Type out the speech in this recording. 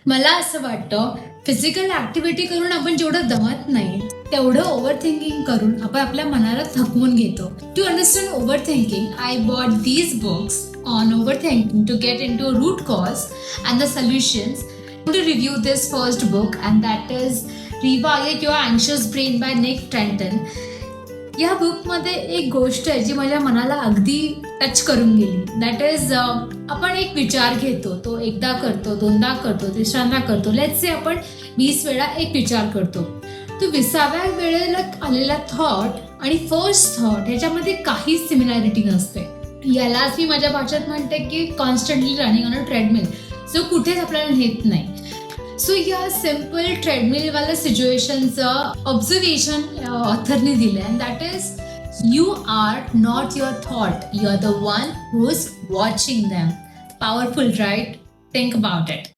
मला असं वाटतं फिजिकल ऍक्टिव्हिटी करून आपण जेवढं दमत नाही तेवढं ओव्हर थिंकिंग करून आपण आपल्या मनाला थकवून घेतो. To understand overthinking I bought these books on overthinking to get into root cause and the solutions. To review this first book and that is rewire your अँशियस brain by Nick Trenton. या बुकमध्ये एक गोष्ट आहे जी माझ्या मनाला अगदी touch करून गेली. दॅट इज आपण एक विचार घेतो, तो एकदा करतो, दोनदा करतो, तिसऱ्यांदा करतो. लेट्स से आपण 20 वेळा एक विचार करतो. तो 20व्या वेळेला आलेला थॉट आणि फर्स्ट थॉट ह्याच्यामध्ये काहीच सिमिलॅरिटी नसते. यालाच मी माझ्या भाषेत म्हणते की constantly running on a treadmill, जो कुठेच आपल्याला नेत नाही. सो या सिम्पल ट्रेडमिलवाल्या सिच्युएशनचं ऑब्झर्वेशन ऑथरने दिलं and that is you are not your thought, you are the one who is watching them. Powerful, right? Think about it.